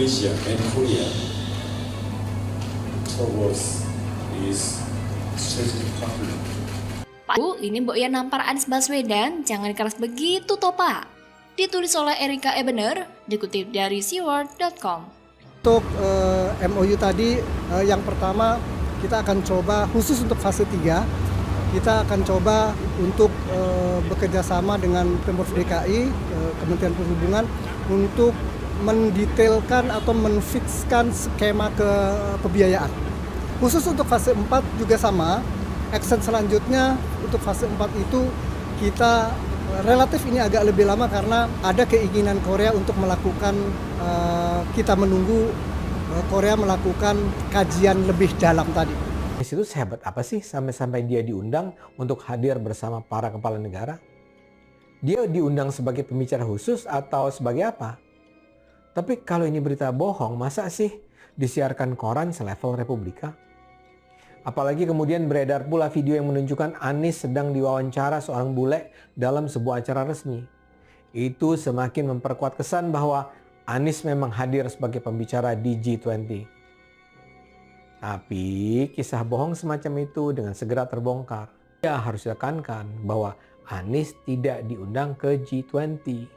Asia and Korea towards this strategic partner. Pak, ini Mbok ya nampar Anies Baswedan, jangan keras begitu toh Pak. Ditulis oleh Erika Ebener, dikutip dari seaworld.com. Untuk MOU tadi, yang pertama kita akan coba khusus untuk fase 3, kita akan coba untuk bekerja sama dengan Pemprov DKI, Kementerian Perhubungan untuk mendetailkan atau menfixkan skema pembiayaan. Khusus untuk fase 4 juga sama, action selanjutnya untuk fase 4 itu kita relatif ini agak lebih lama karena ada keinginan Korea untuk melakukan, kita menunggu Korea melakukan kajian lebih dalam tadi. Itu sehebat apa sih sampai dia diundang untuk hadir bersama para kepala negara? Dia diundang sebagai pembicara khusus atau sebagai apa? Tapi kalau ini berita bohong, masa sih disiarkan koran selevel Republika? Apalagi kemudian beredar pula video yang menunjukkan Anies sedang diwawancara seorang bule dalam sebuah acara resmi. Itu semakin memperkuat kesan bahwa Anies memang hadir sebagai pembicara di G20. Tapi kisah bohong semacam itu dengan segera terbongkar. Ya harus ditekankan bahwa Anies tidak diundang ke G20.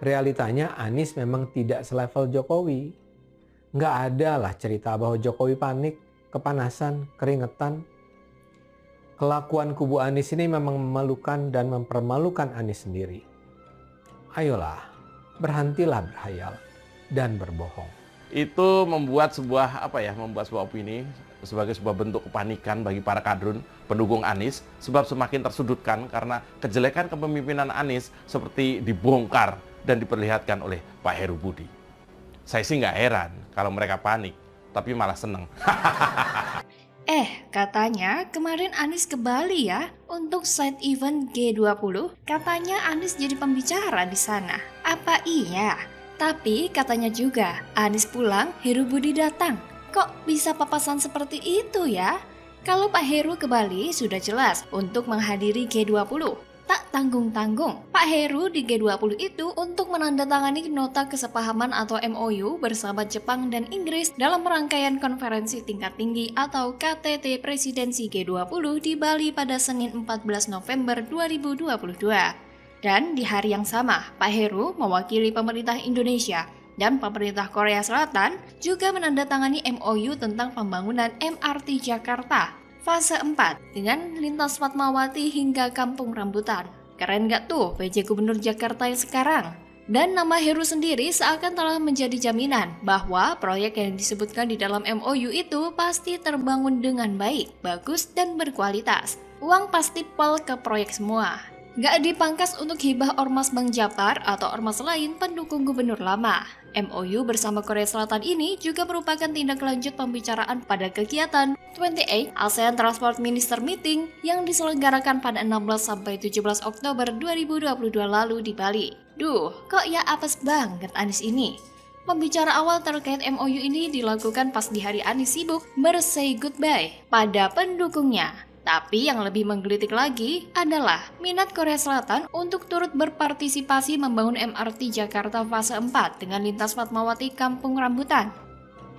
Realitanya Anies memang tidak selevel Jokowi. Nggak ada lah cerita bahwa Jokowi panik, kepanasan, keringetan. Kelakuan kubu Anies ini memang memalukan dan mempermalukan Anies sendiri. Ayolah, berhentilah berhayal dan berbohong. Itu membuat sebuah opini sebagai sebuah bentuk kepanikan bagi para kadrun pendukung Anies, sebab semakin tersudutkan karena kejelekan kepemimpinan Anies seperti dibongkar dan diperlihatkan oleh Pak Heru Budi. Saya sih nggak heran kalau mereka panik, tapi malah seneng. Katanya kemarin Anies ke Bali ya untuk side event G20. Katanya Anies jadi pembicara di sana. Apa iya? Tapi katanya juga Anies pulang, Heru Budi datang. Kok bisa papasan seperti itu ya? Kalau Pak Heru ke Bali sudah jelas untuk menghadiri G20. Tak tanggung-tanggung, Pak Heru di G20 itu untuk menandatangani nota kesepahaman atau MOU bersama Jepang dan Inggris dalam rangkaian konferensi tingkat tinggi atau KTT Presidensi G20 di Bali pada Senin 14 November 2022. Dan di hari yang sama, Pak Heru mewakili pemerintah Indonesia dan pemerintah Korea Selatan juga menandatangani MOU tentang pembangunan MRT Jakarta fase 4 dengan lintas Fatmawati hingga Kampung Rambutan. Keren gak tuh PJ Gubernur Jakarta yang sekarang? Dan nama Heru sendiri seakan telah menjadi jaminan bahwa proyek yang disebutkan di dalam MOU itu pasti terbangun dengan baik, bagus, dan berkualitas. Uang pasti pol ke proyek semua. Gak dipangkas untuk hibah ormas Bang Japar atau ormas lain pendukung gubernur lama. MOU bersama Korea Selatan ini juga merupakan tindak lanjut pembicaraan pada kegiatan 28 ASEAN Transport Minister Meeting yang diselenggarakan pada 16-17 Oktober 2022 lalu di Bali. Duh, kok ya apes banget Anies ini? Pembicara awal terkait MOU ini dilakukan pas di hari Anies sibuk bersay goodbye pada pendukungnya. Tapi yang lebih menggelitik lagi adalah minat Korea Selatan untuk turut berpartisipasi membangun MRT Jakarta fase 4 dengan lintas Fatmawati Kampung Rambutan.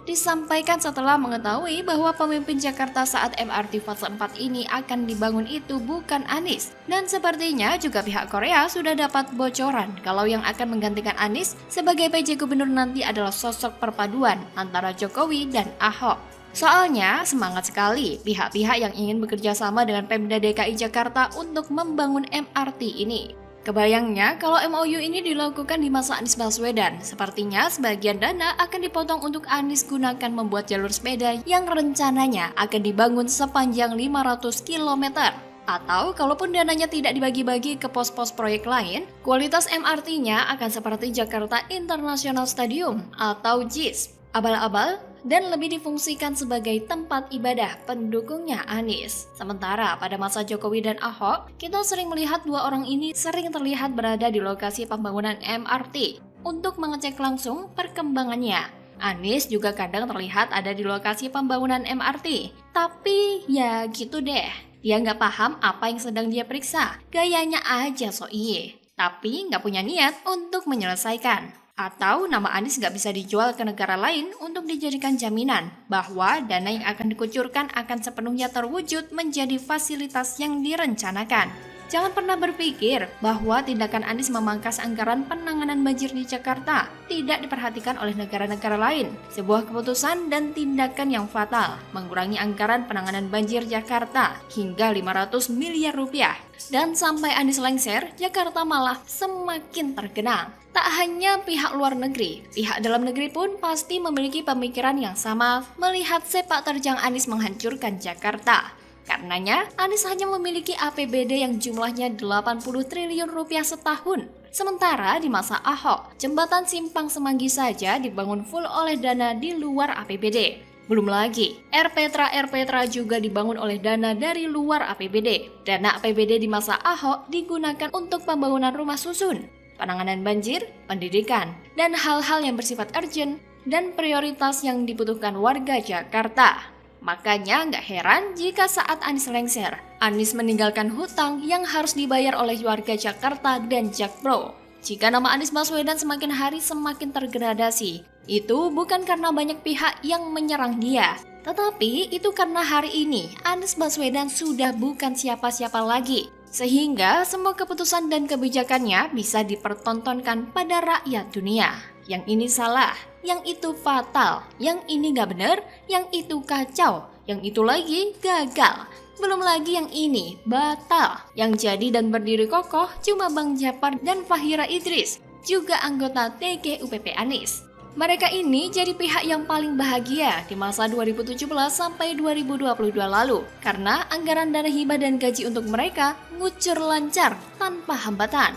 Disampaikan setelah mengetahui bahwa pemimpin Jakarta saat MRT fase 4 ini akan dibangun itu bukan Anies. Dan sepertinya juga pihak Korea sudah dapat bocoran kalau yang akan menggantikan Anies sebagai PJ Gubernur nanti adalah sosok perpaduan antara Jokowi dan Ahok. Soalnya semangat sekali pihak-pihak yang ingin bekerja sama dengan Pemda DKI Jakarta untuk membangun MRT ini. Kebayangnya kalau MOU ini dilakukan di masa Anies Baswedan, sepertinya sebagian dana akan dipotong untuk Anies gunakan membuat jalur sepeda yang rencananya akan dibangun sepanjang 500 km. Atau kalaupun dananya tidak dibagi-bagi ke pos-pos proyek lain, kualitas MRT-nya akan seperti Jakarta International Stadium atau JIS. Abal-abal dan lebih difungsikan sebagai tempat ibadah pendukungnya Anies. Sementara pada masa Jokowi dan Ahok, kita sering melihat dua orang ini sering terlihat berada di lokasi pembangunan MRT untuk mengecek langsung perkembangannya. Anies juga kadang terlihat ada di lokasi pembangunan MRT. Tapi ya gitu deh, dia nggak paham apa yang sedang dia periksa. Gayanya aja so iye, tapi nggak punya niat untuk menyelesaikan. Atau nama Anies nggak bisa dijual ke negara lain untuk dijadikan jaminan bahwa dana yang akan dikucurkan akan sepenuhnya terwujud menjadi fasilitas yang direncanakan. Jangan pernah berpikir bahwa tindakan Anies memangkas anggaran penanganan banjir di Jakarta tidak diperhatikan oleh negara-negara lain. Sebuah keputusan dan tindakan yang fatal, mengurangi anggaran penanganan banjir Jakarta hingga 500 miliar rupiah. Dan sampai Anies lengser, Jakarta malah semakin tergenang. Tak hanya pihak luar negeri, pihak dalam negeri pun pasti memiliki pemikiran yang sama melihat sepak terjang Anies menghancurkan Jakarta. Karenanya, Anies hanya memiliki APBD yang jumlahnya 80 triliun rupiah setahun. Sementara di masa Ahok, jembatan Simpang Semanggi saja dibangun full oleh dana di luar APBD. Belum lagi, RPtra juga dibangun oleh dana dari luar APBD. Dana APBD di masa Ahok digunakan untuk pembangunan rumah susun, penanganan banjir, pendidikan, dan hal-hal yang bersifat urgent dan prioritas yang dibutuhkan warga Jakarta. Makanya nggak heran jika saat Anies lengser, Anies meninggalkan hutang yang harus dibayar oleh warga Jakarta dan Jakpro. Jika nama Anies Baswedan semakin hari semakin tergradasi, itu bukan karena banyak pihak yang menyerang dia, tetapi itu karena hari ini Anies Baswedan sudah bukan siapa-siapa lagi. Sehingga semua keputusan dan kebijakannya bisa dipertontonkan pada rakyat dunia. Yang ini salah, yang itu fatal, yang ini gak bener, yang itu kacau, yang itu lagi gagal. Belum lagi yang ini batal. Yang jadi dan berdiri kokoh cuma Bang Japar dan Fahira Idris, juga anggota TGUPP Anies. Mereka ini jadi pihak yang paling bahagia di masa 2017 sampai 2022 lalu karena anggaran dana hibah dan gaji untuk mereka ngucur lancar tanpa hambatan.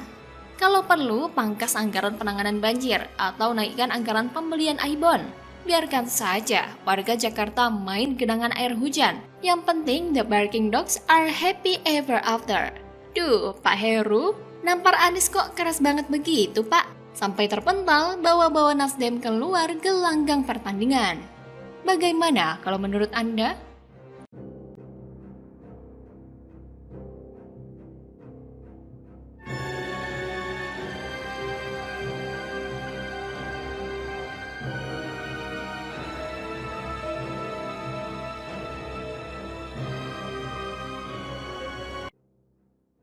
Kalau perlu, pangkas anggaran penanganan banjir atau naikkan anggaran pembelian Aibon. Biarkan saja warga Jakarta main genangan air hujan. Yang penting the barking dogs are happy ever after. Duh, Pak Heru, nampar Anies kok keras banget begitu, Pak? Sampai terpental bawa-bawa Nasdem keluar gelanggang pertandingan. Bagaimana kalau menurut Anda?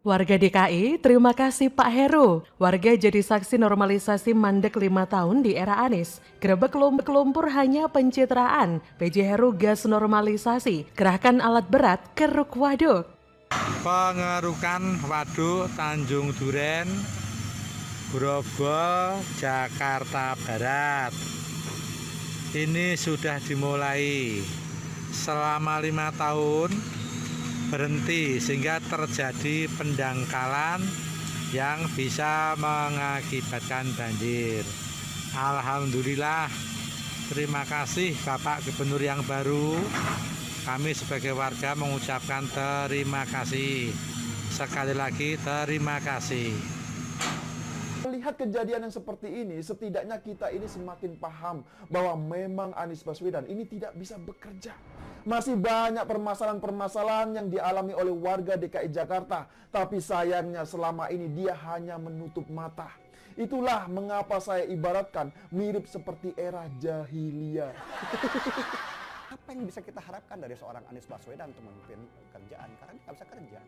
Warga DKI, terima kasih Pak Heru. Warga jadi saksi normalisasi mandek 5 tahun di era Anies. Grebek lumpur hanya pencitraan. PJ Heru gas normalisasi. Kerahkan alat berat keruk waduk. Pengerukan waduk Tanjung Duren, Grogol, Jakarta Barat. Ini sudah dimulai selama 5 tahun. Berhenti sehingga terjadi pendangkalan yang bisa mengakibatkan banjir. Alhamdulillah, terima kasih Bapak Gubernur yang baru. Kami sebagai warga mengucapkan terima kasih. Sekali lagi terima kasih. Melihat kejadian yang seperti ini, setidaknya kita ini semakin paham bahwa memang Anies Baswedan ini tidak bisa bekerja. Masih banyak permasalahan-permasalahan yang dialami oleh warga DKI Jakarta. Tapi sayangnya selama ini dia hanya menutup mata. Itulah mengapa saya ibaratkan mirip seperti era jahiliyah. Apa yang bisa kita harapkan dari seorang Anies Baswedan untuk memimpin kerjaan? Karena dia nggak bisa kerja.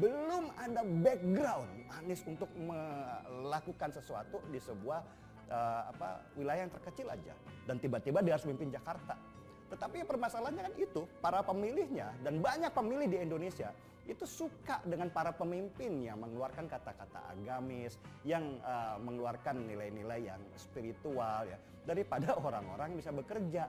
Belum ada background Anies untuk melakukan sesuatu di sebuah wilayah yang terkecil aja. Dan tiba-tiba dia harus memimpin Jakarta. Tetapi permasalahannya kan itu, para pemilihnya dan banyak pemilih di Indonesia itu suka dengan para pemimpin yang mengeluarkan kata-kata agamis, yang mengeluarkan nilai-nilai yang spiritual ya, daripada orang-orang yang bisa bekerja.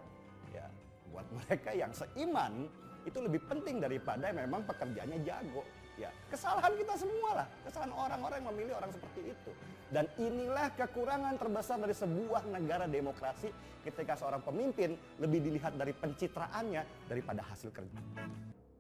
Ya, buat mereka yang seiman itu lebih penting daripada memang pekerjaannya jago. Ya, kesalahan kita semua lah, kesalahan orang-orang yang memilih orang seperti itu. Dan inilah kekurangan terbesar dari sebuah negara demokrasi ketika seorang pemimpin lebih dilihat dari pencitraannya daripada hasil kerja.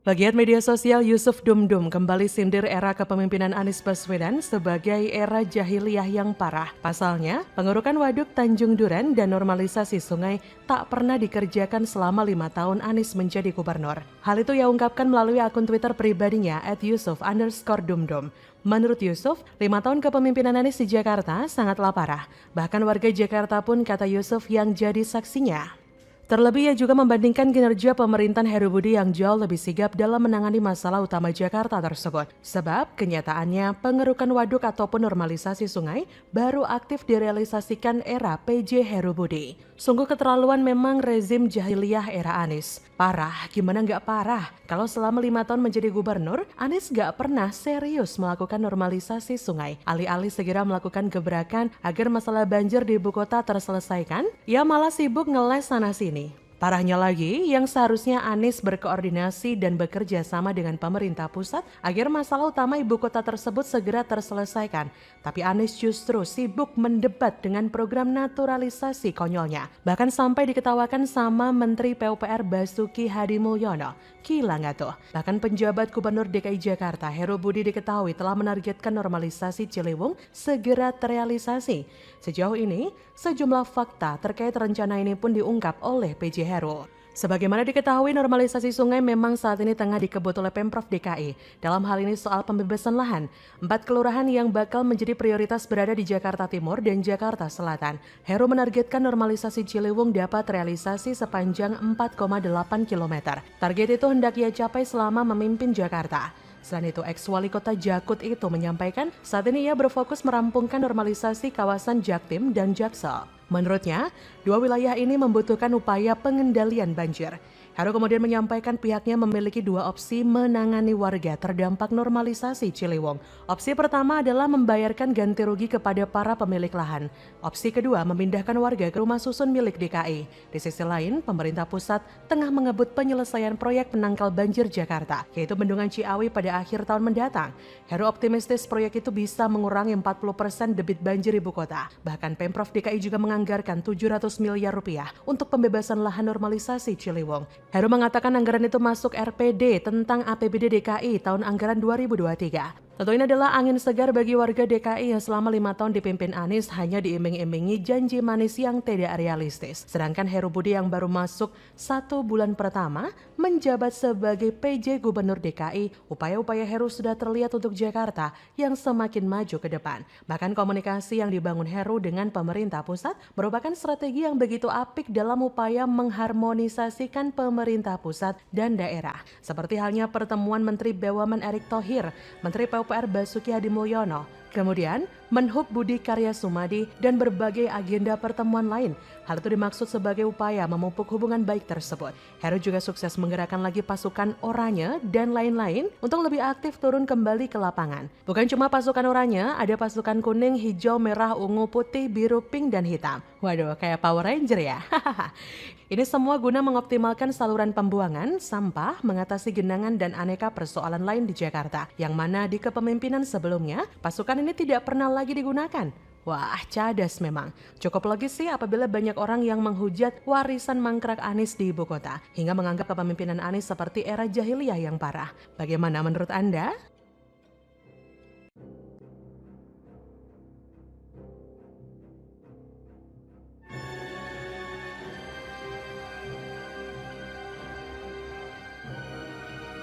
Bagian media sosial Yusuf Dumdum kembali sindir era kepemimpinan Anies Baswedan sebagai era jahiliyah yang parah. Pasalnya, pengerukan waduk Tanjung Duren dan normalisasi sungai tak pernah dikerjakan selama 5 tahun Anies menjadi gubernur. Hal itu ia ungkapkan melalui akun Twitter pribadinya @Yusuf_Dumdum. Menurut Yusuf, 5 tahun kepemimpinan Anies di Jakarta sangatlah parah. Bahkan warga Jakarta pun, kata Yusuf, yang jadi saksinya. Terlebih ia juga membandingkan kinerja pemerintahan Heru Budi yang jauh lebih sigap dalam menangani masalah utama Jakarta tersebut. Sebab kenyataannya pengerukan waduk ataupun normalisasi sungai baru aktif direalisasikan era PJ Heru Budi. Sungguh keterlaluan memang rezim jahiliyah era Anies. Parah, gimana nggak parah? Kalau selama 5 tahun menjadi gubernur, Anies nggak pernah serius melakukan normalisasi sungai. Alih-alih segera melakukan gebrakan agar masalah banjir di ibu kota terselesaikan, ia malah sibuk ngeles sana-sini. Parahnya lagi, yang seharusnya Anies berkoordinasi dan bekerja sama dengan pemerintah pusat agar masalah utama ibu kota tersebut segera terselesaikan. Tapi Anies justru sibuk mendebat dengan program naturalisasi konyolnya. Bahkan sampai diketawakan sama Menteri PUPR Basuki Hadimulyono. Gila nggak tuh? Bahkan penjabat Gubernur DKI Jakarta Heru Budi diketahui telah menargetkan normalisasi Ciliwung segera terrealisasi. Sejauh ini, sejumlah fakta terkait rencana ini pun diungkap oleh PJ Heru. Sebagaimana diketahui, normalisasi sungai memang saat ini tengah dikebut oleh Pemprov DKI. Dalam hal ini soal pembebasan lahan, 4 kelurahan yang bakal menjadi prioritas berada di Jakarta Timur dan Jakarta Selatan. Heru menargetkan normalisasi Ciliwung dapat realisasi sepanjang 4,8 km. Target itu hendak ia capai selama memimpin Jakarta. Selain itu, ex-wali kota Jakut itu menyampaikan saat ini ia berfokus merampungkan normalisasi kawasan Jaktim dan Jaksel. Menurutnya, 2 wilayah ini membutuhkan upaya pengendalian banjir. Heru kemudian menyampaikan pihaknya memiliki 2 opsi menangani warga terdampak normalisasi Ciliwung. Opsi pertama adalah membayarkan ganti rugi kepada para pemilik lahan. Opsi kedua, memindahkan warga ke rumah susun milik DKI. Di sisi lain, pemerintah pusat tengah mengebut penyelesaian proyek penangkal banjir Jakarta, yaitu Bendungan Ciawi pada akhir tahun mendatang. Heru optimistis proyek itu bisa mengurangi 40% debit banjir ibu kota. Bahkan Pemprov DKI juga menganggarkan 700 miliar rupiah untuk pembebasan lahan normalisasi Ciliwung. Heru mengatakan anggaran itu masuk RPD tentang APBD DKI tahun anggaran 2023. Tentu ini adalah angin segar bagi warga DKI yang selama 5 tahun dipimpin Anies hanya diiming-imingi janji manis yang tidak realistis. Sedangkan Heru Budi yang baru masuk 1 bulan pertama menjabat sebagai PJ Gubernur DKI, upaya-upaya Heru sudah terlihat untuk Jakarta yang semakin maju ke depan. Bahkan komunikasi yang dibangun Heru dengan pemerintah pusat merupakan strategi yang begitu apik dalam upaya mengharmonisasikan pemerintah pusat dan daerah. Seperti halnya pertemuan Menteri BUMN Erick Thohir, Menteri PUPR Basuki Hadimulyono, kemudian Menhub Budi Karya Sumadi, dan berbagai agenda pertemuan lain. Hal itu dimaksud sebagai upaya memupuk hubungan baik tersebut. Heru juga sukses menggerakkan lagi pasukan oranye dan lain-lain untuk lebih aktif turun kembali ke lapangan. Bukan cuma pasukan oranye, ada pasukan kuning, hijau, merah, ungu, putih, biru, pink, dan hitam. Waduh, kayak Power Ranger ya. Ini semua guna mengoptimalkan saluran pembuangan sampah, mengatasi genangan dan aneka persoalan lain di Jakarta, yang mana di kepemimpinan sebelumnya, pasukan ini tidak pernah lagi digunakan. Wah, cadas memang. Cukup logis sih apabila banyak orang yang menghujat warisan mangkrak Anies di ibu kota, hingga menganggap kepemimpinan Anies seperti era jahiliyah yang parah. Bagaimana menurut Anda?